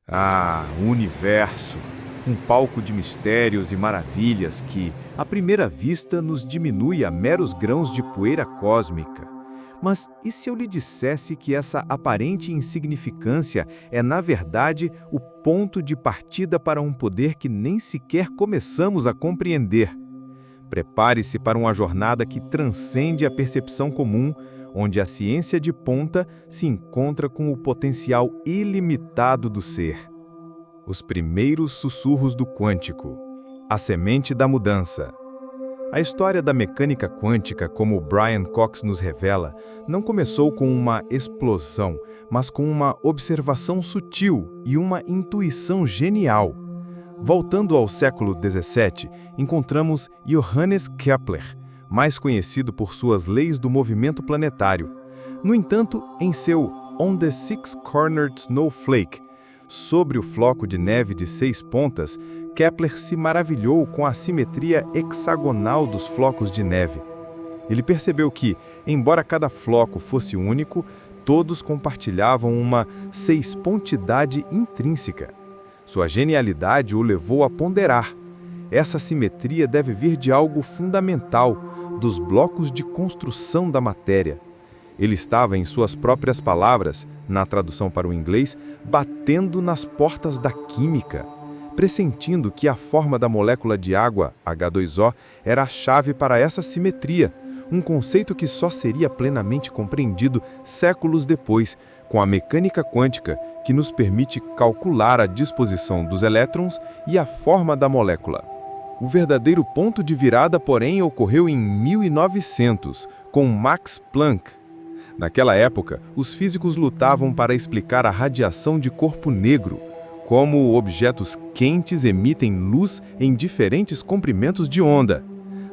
O universo, um palco de mistérios e maravilhas que, à primeira vista, nos diminui a meros grãos de poeira cósmica. Mas e se eu lhe dissesse que essa aparente insignificância é, na verdade, o ponto de partida para um poder que nem sequer começamos a compreender? Prepare-se para uma jornada que transcende a percepção comum, onde a ciência de ponta se encontra com o potencial ilimitado do ser. Os primeiros sussurros do quântico. A semente da mudança. A história da mecânica quântica, como Brian Cox nos revela, não começou com uma explosão, mas com uma observação sutil e uma intuição genial. Voltando ao século XVII, encontramos Johannes Kepler, mais conhecido por suas leis do movimento planetário. No entanto, em seu On the Six-Cornered Snowflake, sobre o floco de neve de 6 pontas, Kepler se maravilhou com a simetria hexagonal dos flocos de neve. Ele percebeu que, embora cada floco fosse único, todos compartilhavam uma seispontidade intrínseca. Sua genialidade o levou a ponderar. Essa simetria deve vir de algo fundamental, dos blocos de construção da matéria. Ele estava, em suas próprias palavras, na tradução para o inglês, batendo nas portas da química, pressentindo que a forma da molécula de água, H2O, era a chave para essa simetria, um conceito que só seria plenamente compreendido séculos depois, com a mecânica quântica, que nos permite calcular a disposição dos elétrons e a forma da molécula. O verdadeiro ponto de virada, porém, ocorreu em 1900, com Max Planck. Naquela época, os físicos lutavam para explicar a radiação de corpo negro, como objetos quentes emitem luz em diferentes comprimentos de onda.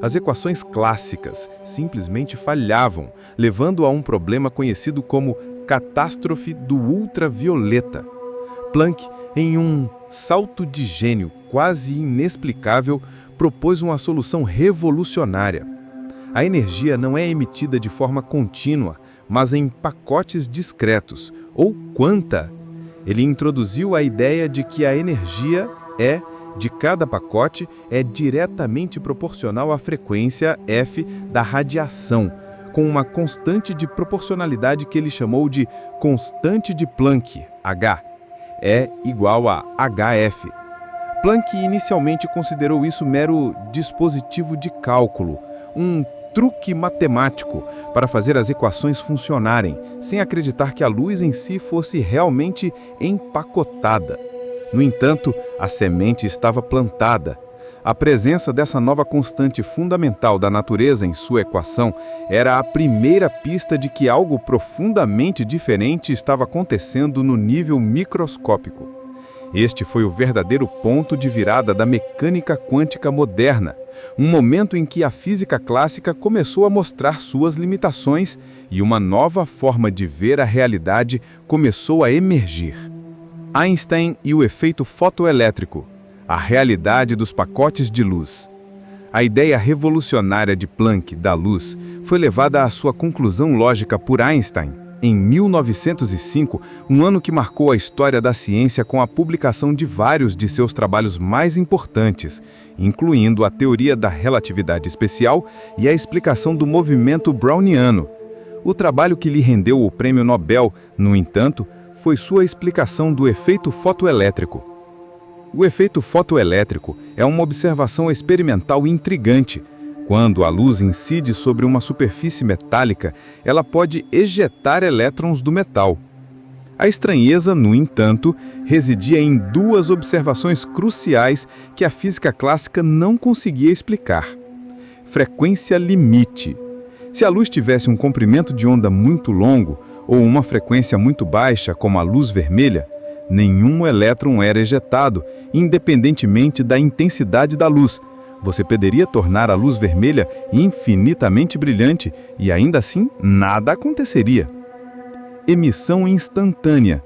As equações clássicas simplesmente falhavam, levando a um problema conhecido como catástrofe do ultravioleta. Planck, em um salto de gênio quase inexplicável, propôs uma solução revolucionária. A energia não é emitida de forma contínua, mas em pacotes discretos, ou quanta. Ele introduziu a ideia de que a energia de cada pacote é diretamente proporcional à frequência F da radiação, com uma constante de proporcionalidade que ele chamou de constante de Planck, H, é igual a HF. Planck inicialmente considerou isso mero dispositivo de cálculo, um truque matemático para fazer as equações funcionarem, sem acreditar que a luz em si fosse realmente empacotada. No entanto, a semente estava plantada. A presença dessa nova constante fundamental da natureza em sua equação era a primeira pista de que algo profundamente diferente estava acontecendo no nível microscópico. Este foi o verdadeiro ponto de virada da mecânica quântica moderna, um momento em que a física clássica começou a mostrar suas limitações e uma nova forma de ver a realidade começou a emergir. Einstein e o efeito fotoelétrico, a realidade dos pacotes de luz. A ideia revolucionária de Planck da luz foi levada à sua conclusão lógica por Einstein em 1905, um ano que marcou a história da ciência com a publicação de vários de seus trabalhos mais importantes, incluindo a teoria da relatividade especial e a explicação do movimento browniano. O trabalho que lhe rendeu o prêmio Nobel, no entanto, foi sua explicação do efeito fotoelétrico. O efeito fotoelétrico é uma observação experimental intrigante. Quando a luz incide sobre uma superfície metálica, ela pode ejetar elétrons do metal. A estranheza, no entanto, residia em duas observações cruciais que a física clássica não conseguia explicar. Frequência limite. Se a luz tivesse um comprimento de onda muito longo ou uma frequência muito baixa, como a luz vermelha, nenhum elétron era ejetado, independentemente da intensidade da luz. Você poderia tornar a luz vermelha infinitamente brilhante e ainda assim nada aconteceria. Emissão instantânea.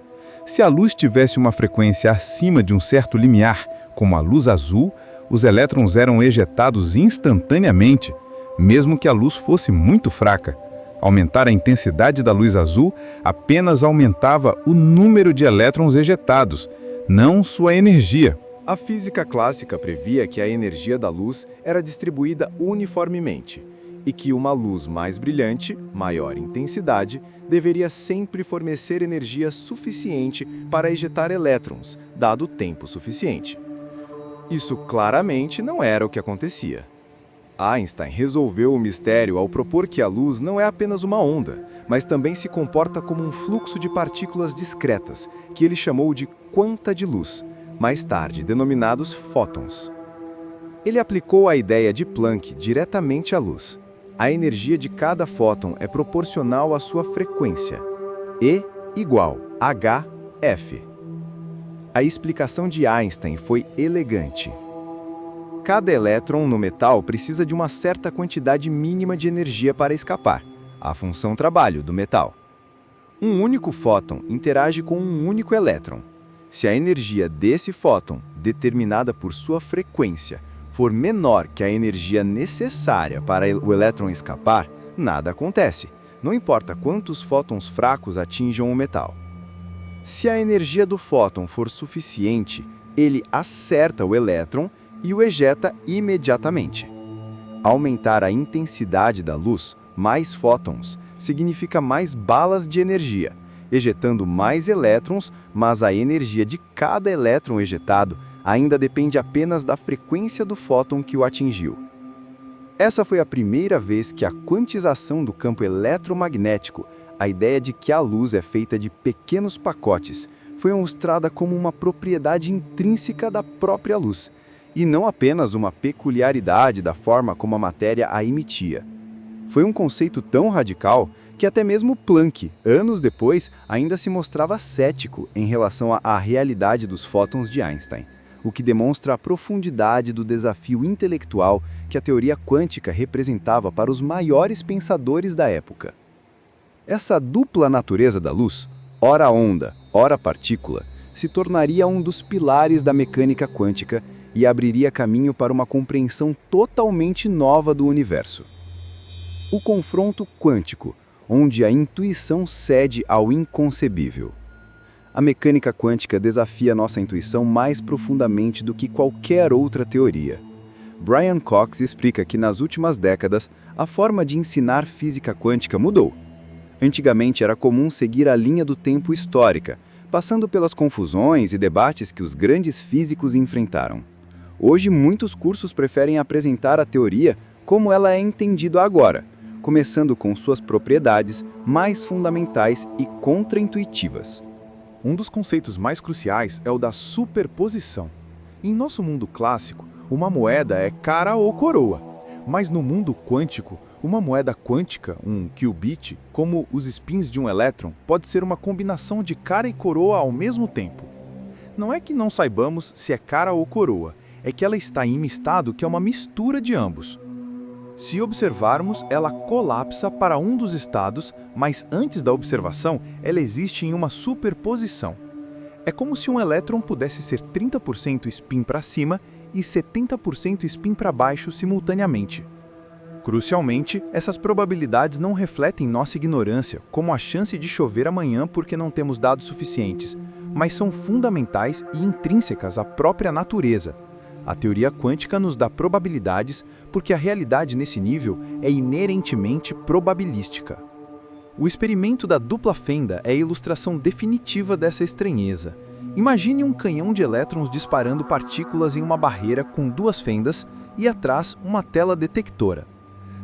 Se a luz tivesse uma frequência acima de um certo limiar, como a luz azul, os elétrons eram ejetados instantaneamente, mesmo que a luz fosse muito fraca. Aumentar a intensidade da luz azul apenas aumentava o número de elétrons ejetados. não sua energia. A física clássica previa que a energia da luz era distribuída uniformemente e que uma luz mais brilhante, maior intensidade, deveria sempre fornecer energia suficiente para ejetar elétrons, dado o tempo suficiente. Isso claramente não era o que acontecia. Einstein resolveu o mistério ao propor que a luz não é apenas uma onda, mas também se comporta como um fluxo de partículas discretas, que ele chamou de quanta de luz, mais tarde denominados fótons. Ele aplicou a ideia de Planck diretamente à luz. A energia de cada fóton é proporcional à sua frequência, E igual hf. A explicação de Einstein foi elegante. Cada elétron no metal precisa de uma certa quantidade mínima de energia para escapar, a função trabalho do metal. Um único fóton interage com um único elétron. Se a energia desse fóton, determinada por sua frequência, for menor que a energia necessária para o elétron escapar, nada acontece, não importa quantos fótons fracos atinjam o metal. Se a energia do fóton for suficiente, ele acerta o elétron e o ejeta imediatamente. Aumentar a intensidade da luz, mais fótons, significa mais balas de energia, ejetando mais elétrons, mas a energia de cada elétron ejetado ainda depende apenas da frequência do fóton que o atingiu. Essa foi a primeira vez que a quantização do campo eletromagnético, a ideia de que a luz é feita de pequenos pacotes, foi mostrada como uma propriedade intrínseca da própria luz, e não apenas uma peculiaridade da forma como a matéria a emitia. Foi um conceito tão radical que até mesmo Planck, anos depois, ainda se mostrava cético em relação à realidade dos fótons de Einstein, o que demonstra a profundidade do desafio intelectual que a teoria quântica representava para os maiores pensadores da época. Essa dupla natureza da luz, ora onda, ora partícula, se tornaria um dos pilares da mecânica quântica e abriria caminho para uma compreensão totalmente nova do universo. O confronto quântico, onde a intuição cede ao inconcebível. A mecânica quântica desafia nossa intuição mais profundamente do que qualquer outra teoria. Brian Cox explica que nas últimas décadas, a forma de ensinar física quântica mudou. Antigamente era comum seguir a linha do tempo histórica, passando pelas confusões e debates que os grandes físicos enfrentaram. Hoje, muitos cursos preferem apresentar a teoria como ela é entendida agora, começando com suas propriedades mais fundamentais e contraintuitivas. Um dos conceitos mais cruciais é o da superposição. Em nosso mundo clássico, uma moeda é cara ou coroa, mas no mundo quântico, uma moeda quântica, um qubit, como os spins de um elétron, pode ser uma combinação de cara e coroa ao mesmo tempo. Não é que não saibamos se é cara ou coroa, é que ela está em um estado que é uma mistura de ambos. Se observarmos, ela colapsa para um dos estados, mas antes da observação, ela existe em uma superposição. É como se um elétron pudesse ser 30% spin para cima e 70% spin para baixo simultaneamente. Crucialmente, essas probabilidades não refletem nossa ignorância, como a chance de chover amanhã porque não temos dados suficientes, mas são fundamentais e intrínsecas à própria natureza. A teoria quântica nos dá probabilidades porque a realidade nesse nível é inerentemente probabilística. O experimento da dupla fenda é a ilustração definitiva dessa estranheza. Imagine um canhão de elétrons disparando partículas em uma barreira com duas fendas e atrás uma tela detectora.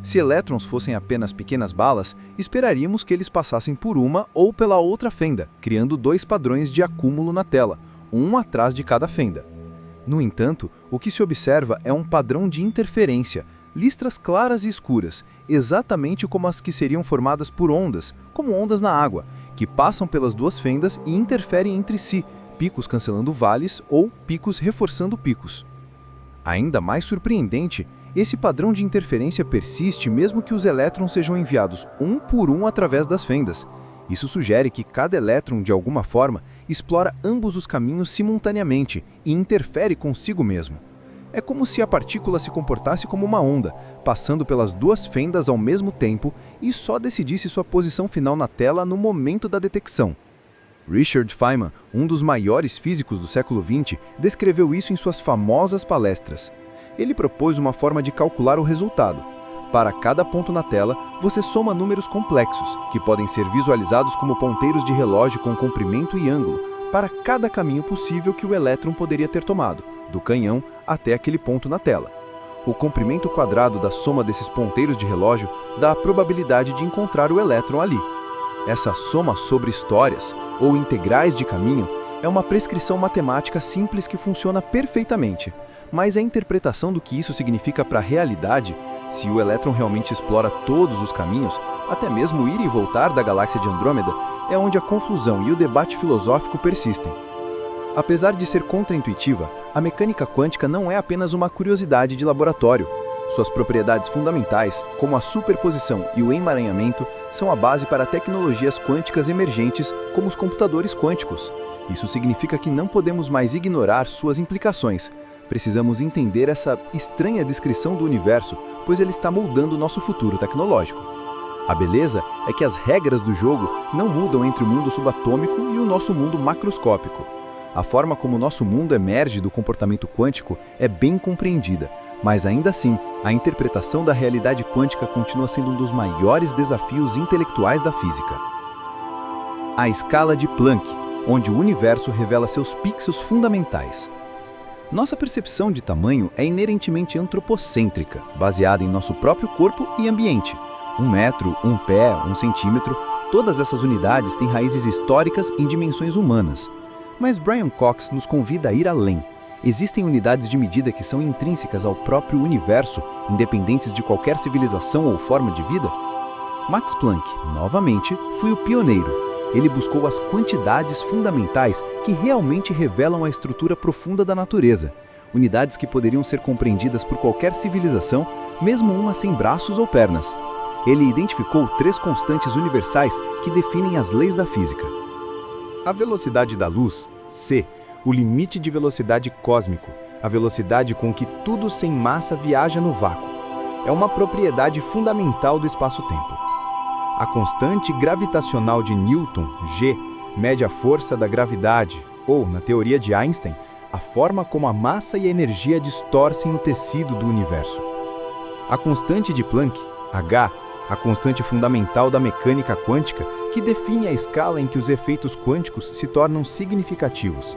Se elétrons fossem apenas pequenas balas, esperaríamos que eles passassem por uma ou pela outra fenda, criando dois padrões de acúmulo na tela, um atrás de cada fenda. No entanto, o que se observa é um padrão de interferência, listras claras e escuras, exatamente como as que seriam formadas por ondas, como ondas na água, que passam pelas duas fendas e interferem entre si, picos cancelando vales ou picos reforçando picos. Ainda mais surpreendente, esse padrão de interferência persiste mesmo que os elétrons sejam enviados um por um através das fendas. Isso sugere que cada elétron, de alguma forma, explora ambos os caminhos simultaneamente e interfere consigo mesmo. É como se a partícula se comportasse como uma onda, passando pelas duas fendas ao mesmo tempo e só decidisse sua posição final na tela no momento da detecção. Richard Feynman, um dos maiores físicos do século XX, descreveu isso em suas famosas palestras. Ele propôs uma forma de calcular o resultado. Para cada ponto na tela, você soma números complexos, que podem ser visualizados como ponteiros de relógio com comprimento e ângulo, para cada caminho possível que o elétron poderia ter tomado, do canhão até aquele ponto na tela. O comprimento quadrado da soma desses ponteiros de relógio dá a probabilidade de encontrar o elétron ali. Essa soma sobre histórias, ou integrais de caminho, é uma prescrição matemática simples que funciona perfeitamente, mas a interpretação do que isso significa para a realidade, se o elétron realmente explora todos os caminhos, até mesmo ir e voltar da galáxia de Andrômeda, é onde a confusão e o debate filosófico persistem. Apesar de ser contraintuitiva, a mecânica quântica não é apenas uma curiosidade de laboratório. Suas propriedades fundamentais, como a superposição e o emaranhamento, são a base para tecnologias quânticas emergentes, como os computadores quânticos. Isso significa que não podemos mais ignorar suas implicações. Precisamos entender essa estranha descrição do universo, pois ele está moldando nosso futuro tecnológico. A beleza é que as regras do jogo não mudam entre o mundo subatômico e o nosso mundo macroscópico. A forma como o nosso mundo emerge do comportamento quântico é bem compreendida, mas ainda assim, a interpretação da realidade quântica continua sendo um dos maiores desafios intelectuais da física. A escala de Planck, onde o universo revela seus pixels fundamentais. Nossa percepção de tamanho é inerentemente antropocêntrica, baseada em nosso próprio corpo e ambiente. 1 metro, 1 pé, 1 centímetro, todas essas unidades têm raízes históricas em dimensões humanas. Mas Brian Cox nos convida a ir além. Existem unidades de medida que são intrínsecas ao próprio universo, independentes de qualquer civilização ou forma de vida? Max Planck, novamente, foi o pioneiro. Ele buscou as quantidades fundamentais que realmente revelam a estrutura profunda da natureza. Unidades que poderiam ser compreendidas por qualquer civilização, mesmo uma sem braços ou pernas. Ele identificou 3 constantes universais que definem as leis da física. A velocidade da luz, c, o limite de velocidade cósmico, a velocidade com que tudo sem massa viaja no vácuo, é uma propriedade fundamental do espaço-tempo. A constante gravitacional de Newton, g, mede a força da gravidade, ou, na teoria de Einstein, a forma como a massa e a energia distorcem o tecido do universo. A constante de Planck, h, a constante fundamental da mecânica quântica, que define a escala em que os efeitos quânticos se tornam significativos.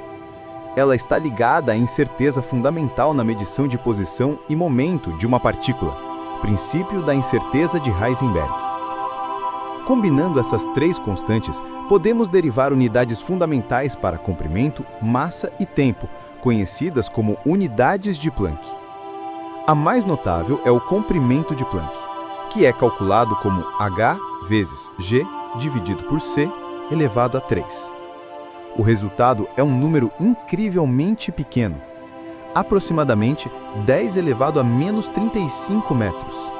Ela está ligada à incerteza fundamental na medição de posição e momento de uma partícula, princípio da incerteza de Heisenberg. Combinando essas 3 constantes, podemos derivar unidades fundamentais para comprimento, massa e tempo, conhecidas como unidades de Planck. A mais notável é o comprimento de Planck, que é calculado como h vezes g dividido por c elevado a 3. O resultado é um número incrivelmente pequeno, aproximadamente 10 elevado a menos 35 metros.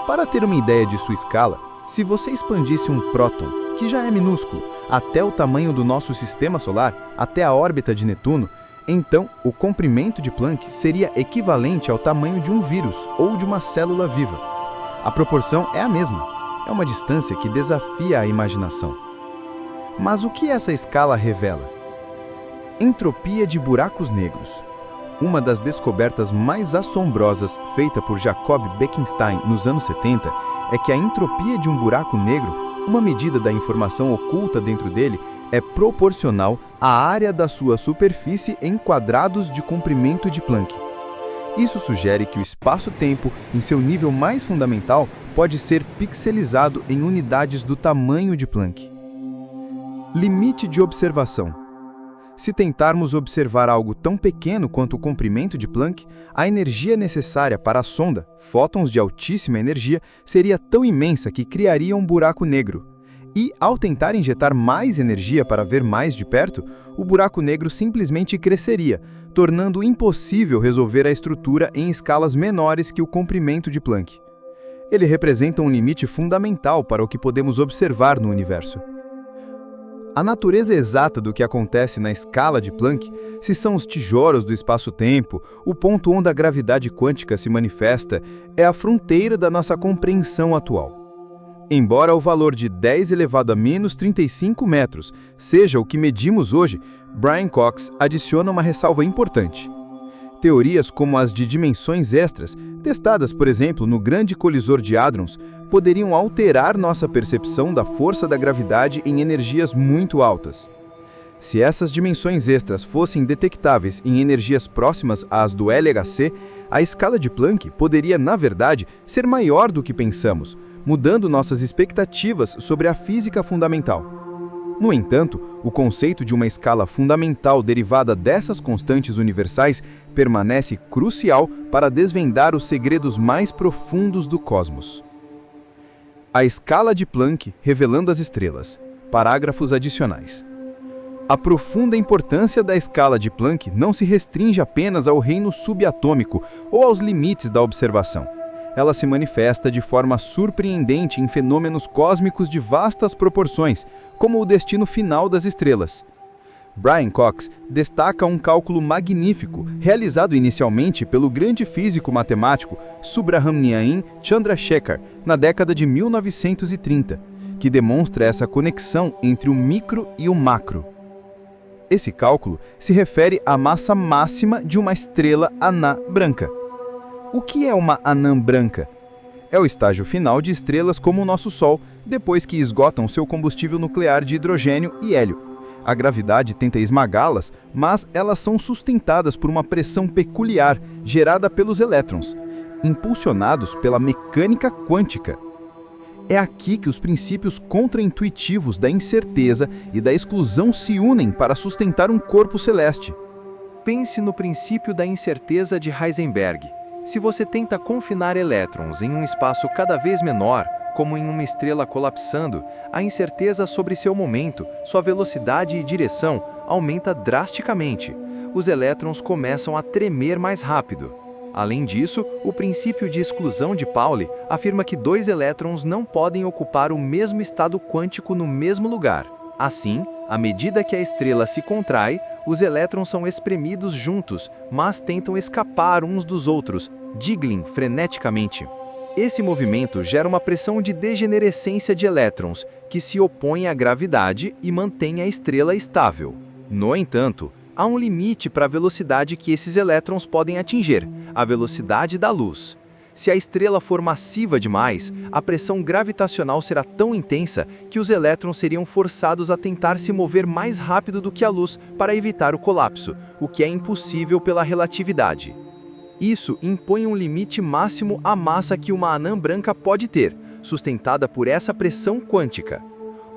Para ter uma ideia de sua escala, se você expandisse um próton, que já é minúsculo, até o tamanho do nosso sistema solar, até a órbita de Netuno, então o comprimento de Planck seria equivalente ao tamanho de um vírus ou de uma célula viva. A proporção é a mesma. É uma distância que desafia a imaginação. Mas o que essa escala revela? Entropia de buracos negros. Uma das descobertas mais assombrosas feita por Jacob Bekenstein nos anos 70 é que a entropia de um buraco negro, uma medida da informação oculta dentro dele, é proporcional à área da sua superfície em quadrados de comprimento de Planck. Isso sugere que o espaço-tempo, em seu nível mais fundamental, pode ser pixelizado em unidades do tamanho de Planck. Limite de observação. Se tentarmos observar algo tão pequeno quanto o comprimento de Planck, a energia necessária para a sonda, fótons de altíssima energia, seria tão imensa que criaria um buraco negro. E, ao tentar injetar mais energia para ver mais de perto, o buraco negro simplesmente cresceria, tornando impossível resolver a estrutura em escalas menores que o comprimento de Planck. Ele representa um limite fundamental para o que podemos observar no universo. A natureza exata do que acontece na escala de Planck, se são os tijolos do espaço-tempo, o ponto onde a gravidade quântica se manifesta, é a fronteira da nossa compreensão atual. Embora o valor de 10 elevado a menos 35 metros seja o que medimos hoje, Brian Cox adiciona uma ressalva importante. Teorias como as de dimensões extras, testadas, por exemplo, no Grande Colisor de Hadrons, poderiam alterar nossa percepção da força da gravidade em energias muito altas. Se essas dimensões extras fossem detectáveis em energias próximas às do LHC, a escala de Planck poderia, na verdade, ser maior do que pensamos, mudando nossas expectativas sobre a física fundamental. No entanto, o conceito de uma escala fundamental derivada dessas constantes universais permanece crucial para desvendar os segredos mais profundos do cosmos. A escala de Planck revelando as estrelas. Parágrafos adicionais. A profunda importância da escala de Planck não se restringe apenas ao reino subatômico ou aos limites da observação. Ela se manifesta de forma surpreendente em fenômenos cósmicos de vastas proporções, como o destino final das estrelas. Brian Cox destaca um cálculo magnífico realizado inicialmente pelo grande físico matemático Subrahmanian Chandrasekhar na década de 1930, que demonstra essa conexão entre o micro e o macro. Esse cálculo se refere à massa máxima de uma estrela anã branca. O que é uma anã branca? É o estágio final de estrelas como o nosso Sol, depois que esgotam seu combustível nuclear de hidrogênio e hélio. A gravidade tenta esmagá-las, mas elas são sustentadas por uma pressão peculiar gerada pelos elétrons, impulsionados pela mecânica quântica. É aqui que os princípios contraintuitivos da incerteza e da exclusão se unem para sustentar um corpo celeste. Pense no princípio da incerteza de Heisenberg. Se você tenta confinar elétrons em um espaço cada vez menor, como em uma estrela colapsando, a incerteza sobre seu momento, sua velocidade e direção aumenta drasticamente. Os elétrons começam a tremer mais rápido. Além disso, o princípio de exclusão de Pauli afirma que dois elétrons não podem ocupar o mesmo estado quântico no mesmo lugar. Assim, à medida que a estrela se contrai, os elétrons são espremidos juntos, mas tentam escapar uns dos outros, jiggling freneticamente. Esse movimento gera uma pressão de degenerescência de elétrons, que se opõe à gravidade e mantém a estrela estável. No entanto, há um limite para a velocidade que esses elétrons podem atingir, a velocidade da luz. Se a estrela for massiva demais, a pressão gravitacional será tão intensa que os elétrons seriam forçados a tentar se mover mais rápido do que a luz para evitar o colapso, o que é impossível pela relatividade. Isso impõe um limite máximo à massa que uma anã branca pode ter, sustentada por essa pressão quântica.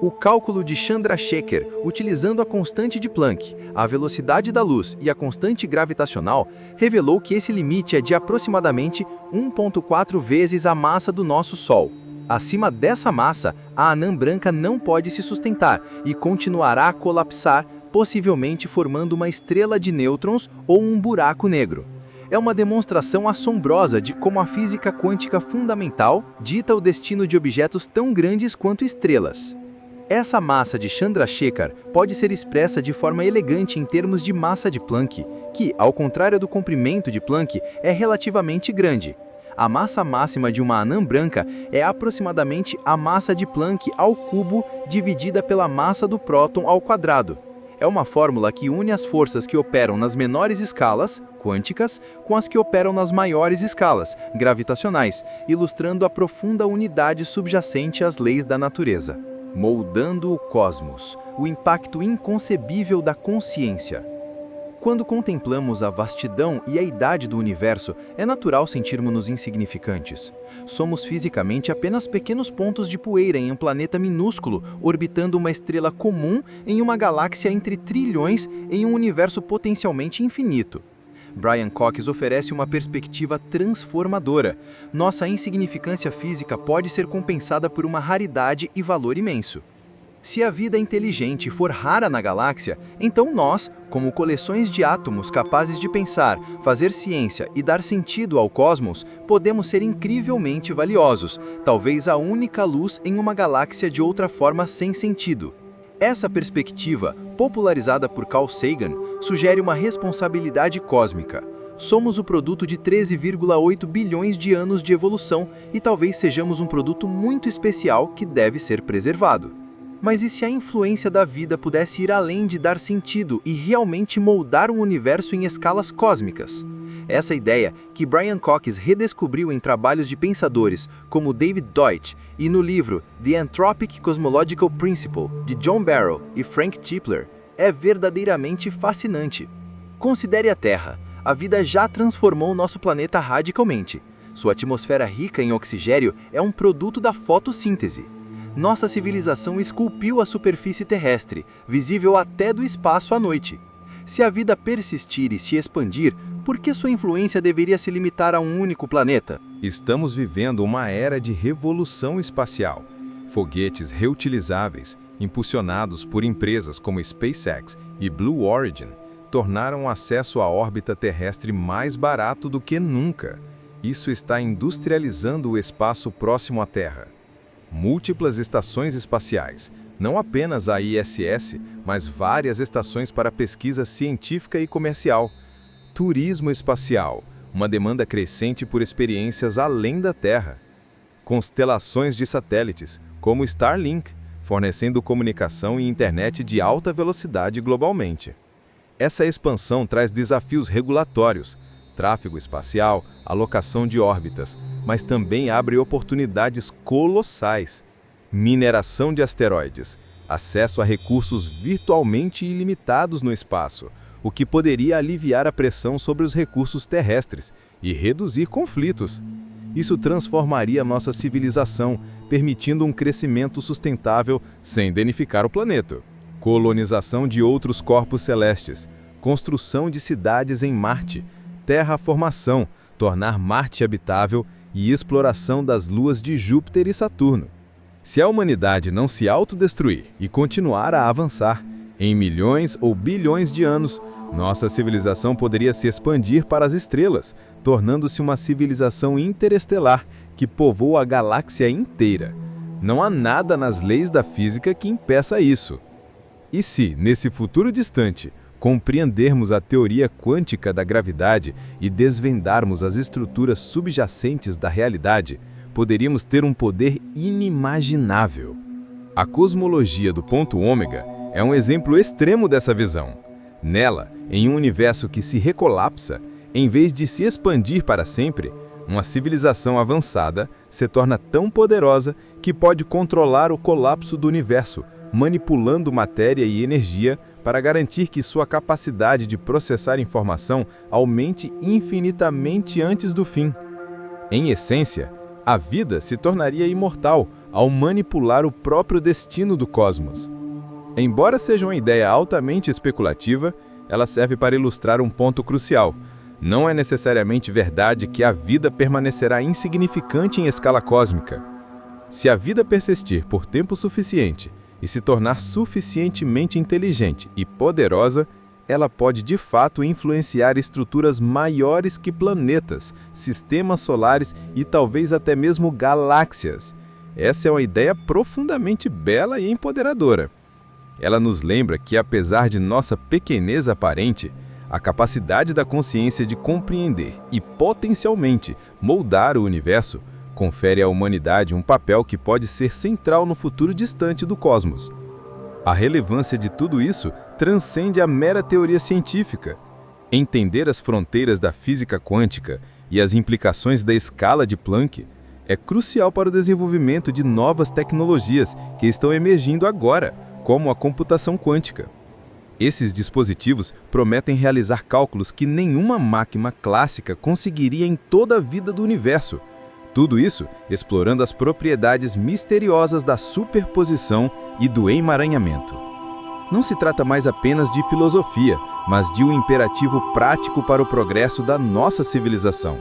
O cálculo de Chandrasekhar, utilizando a constante de Planck, a velocidade da luz e a constante gravitacional, revelou que esse limite é de aproximadamente 1,4 vezes a massa do nosso Sol. Acima dessa massa, a anã branca não pode se sustentar e continuará a colapsar, possivelmente formando uma estrela de nêutrons ou um buraco negro. É uma demonstração assombrosa de como a física quântica fundamental dita o destino de objetos tão grandes quanto estrelas. Essa massa de Chandrasekhar pode ser expressa de forma elegante em termos de massa de Planck, que, ao contrário do comprimento de Planck, é relativamente grande. A massa máxima de uma anã branca é aproximadamente a massa de Planck ao cubo dividida pela massa do próton ao quadrado. É uma fórmula que une as forças que operam nas menores escalas, quânticas, com as que operam nas maiores escalas, gravitacionais, ilustrando a profunda unidade subjacente às leis da natureza. Moldando o cosmos, o impacto inconcebível da consciência. Quando contemplamos a vastidão e a idade do universo, é natural sentirmos-nos insignificantes. Somos fisicamente apenas pequenos pontos de poeira em um planeta minúsculo, orbitando uma estrela comum em uma galáxia entre trilhões em um universo potencialmente infinito. Brian Cox oferece uma perspectiva transformadora. Nossa insignificância física pode ser compensada por uma raridade e valor imenso. Se a vida inteligente for rara na galáxia, então nós, como coleções de átomos capazes de pensar, fazer ciência e dar sentido ao cosmos, podemos ser incrivelmente valiosos, talvez a única luz em uma galáxia de outra forma sem sentido. Essa perspectiva, popularizada por Carl Sagan, sugere uma responsabilidade cósmica. Somos o produto de 13,8 bilhões de anos de evolução e talvez sejamos um produto muito especial que deve ser preservado. Mas e se a influência da vida pudesse ir além de dar sentido e realmente moldar um universo em escalas cósmicas? Essa ideia, que Brian Cox redescobriu em trabalhos de pensadores como David Deutsch e no livro The Anthropic Cosmological Principle, de John Barrow e Frank Tipler, é verdadeiramente fascinante. Considere a Terra. A vida já transformou nosso planeta radicalmente. Sua atmosfera rica em oxigênio é um produto da fotossíntese. Nossa civilização esculpiu a superfície terrestre, visível até do espaço à noite. Se a vida persistir e se expandir, por que sua influência deveria se limitar a um único planeta? Estamos vivendo uma era de revolução espacial. Foguetes reutilizáveis, impulsionados por empresas como SpaceX e Blue Origin, tornaram o acesso à órbita terrestre mais barato do que nunca. Isso está industrializando o espaço próximo à Terra. Múltiplas estações espaciais, não apenas a ISS, mas várias estações para pesquisa científica e comercial. Turismo espacial, uma demanda crescente por experiências além da Terra. Constelações de satélites, como Starlink, fornecendo comunicação e internet de alta velocidade globalmente. Essa expansão traz desafios regulatórios, tráfego espacial, alocação de órbitas, mas também abre oportunidades colossais. Mineração de asteroides, acesso a recursos virtualmente ilimitados no espaço, o que poderia aliviar a pressão sobre os recursos terrestres e reduzir conflitos. Isso transformaria nossa civilização, permitindo um crescimento sustentável sem danificar o planeta. Colonização de outros corpos celestes, construção de cidades em Marte, terraformação, tornar Marte habitável e exploração das luas de Júpiter e Saturno. Se a humanidade não se autodestruir e continuar a avançar, em milhões ou bilhões de anos, nossa civilização poderia se expandir para as estrelas, tornando-se uma civilização interestelar que povoa a galáxia inteira. Não há nada nas leis da física que impeça isso. E se, nesse futuro distante, compreendermos a teoria quântica da gravidade e desvendarmos as estruturas subjacentes da realidade, poderíamos ter um poder inimaginável. A cosmologia do ponto ômega é um exemplo extremo dessa visão. Nela, em um universo que se recolapsa, em vez de se expandir para sempre, uma civilização avançada se torna tão poderosa que pode controlar o colapso do universo, manipulando matéria e energia para garantir que sua capacidade de processar informação aumente infinitamente antes do fim. Em essência, a vida se tornaria imortal ao manipular o próprio destino do cosmos. Embora seja uma ideia altamente especulativa, ela serve para ilustrar um ponto crucial. Não é necessariamente verdade que a vida permanecerá insignificante em escala cósmica. Se a vida persistir por tempo suficiente e se tornar suficientemente inteligente e poderosa, ela pode de fato influenciar estruturas maiores que planetas, sistemas solares e talvez até mesmo galáxias. Essa é uma ideia profundamente bela e empoderadora. Ela nos lembra que, apesar de nossa pequenez aparente, a capacidade da consciência de compreender e potencialmente moldar o universo confere à humanidade um papel que pode ser central no futuro distante do cosmos. A relevância de tudo isso transcende a mera teoria científica. Entender as fronteiras da física quântica e as implicações da escala de Planck é crucial para o desenvolvimento de novas tecnologias que estão emergindo agora, como a computação quântica. Esses dispositivos prometem realizar cálculos que nenhuma máquina clássica conseguiria em toda a vida do universo. Tudo isso explorando as propriedades misteriosas da superposição e do emaranhamento. Não se trata mais apenas de filosofia, mas de um imperativo prático para o progresso da nossa civilização.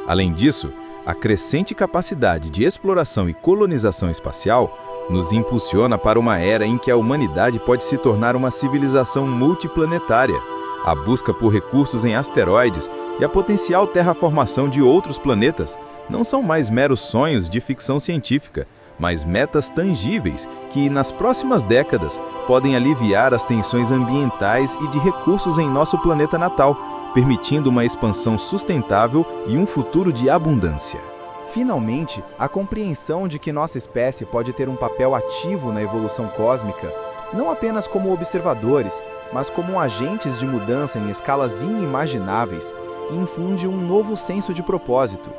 Além disso, a crescente capacidade de exploração e colonização espacial nos impulsiona para uma era em que a humanidade pode se tornar uma civilização multiplanetária. A busca por recursos em asteroides e a potencial terraformação de outros planetas não são mais meros sonhos de ficção científica, mas metas tangíveis que, nas próximas décadas, podem aliviar as tensões ambientais e de recursos em nosso planeta natal, permitindo uma expansão sustentável e um futuro de abundância. Finalmente, a compreensão de que nossa espécie pode ter um papel ativo na evolução cósmica, não apenas como observadores, mas como agentes de mudança em escalas inimagináveis, infunde um novo senso de propósito.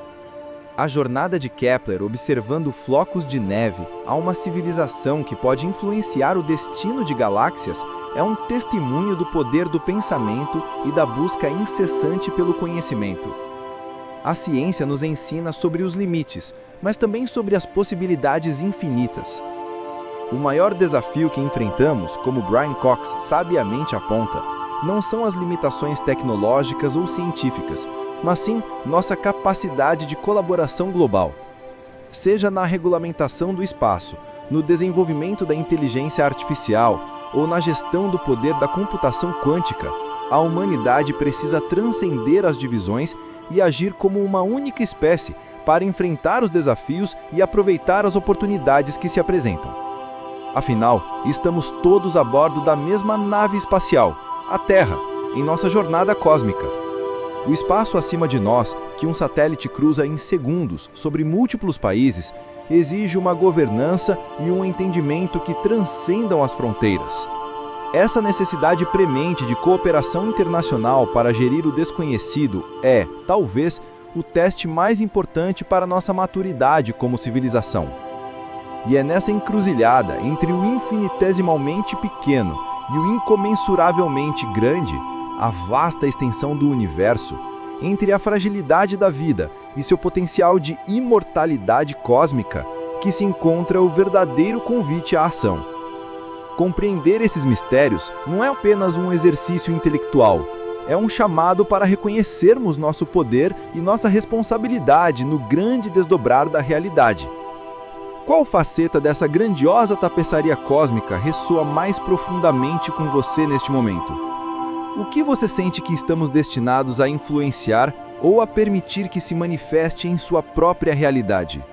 A jornada de Kepler observando flocos de neve a uma civilização que pode influenciar o destino de galáxias é um testemunho do poder do pensamento e da busca incessante pelo conhecimento. A ciência nos ensina sobre os limites, mas também sobre as possibilidades infinitas. O maior desafio que enfrentamos, como Brian Cox sabiamente aponta, não são as limitações tecnológicas ou científicas, mas sim nossa capacidade de colaboração global. Seja na regulamentação do espaço, no desenvolvimento da inteligência artificial ou na gestão do poder da computação quântica, a humanidade precisa transcender as divisões e agir como uma única espécie para enfrentar os desafios e aproveitar as oportunidades que se apresentam. Afinal, estamos todos a bordo da mesma nave espacial, a Terra, em nossa jornada cósmica. O espaço acima de nós, que um satélite cruza em segundos sobre múltiplos países, exige uma governança e um entendimento que transcendam as fronteiras. Essa necessidade premente de cooperação internacional para gerir o desconhecido é, talvez, o teste mais importante para nossa maturidade como civilização. E é nessa encruzilhada entre o infinitesimalmente pequeno e o incomensuravelmente grande, a vasta extensão do universo, entre a fragilidade da vida e seu potencial de imortalidade cósmica, que se encontra o verdadeiro convite à ação. Compreender esses mistérios não é apenas um exercício intelectual, é um chamado para reconhecermos nosso poder e nossa responsabilidade no grande desdobrar da realidade. Qual faceta dessa grandiosa tapeçaria cósmica ressoa mais profundamente com você neste momento? O que você sente que estamos destinados a influenciar ou a permitir que se manifeste em sua própria realidade?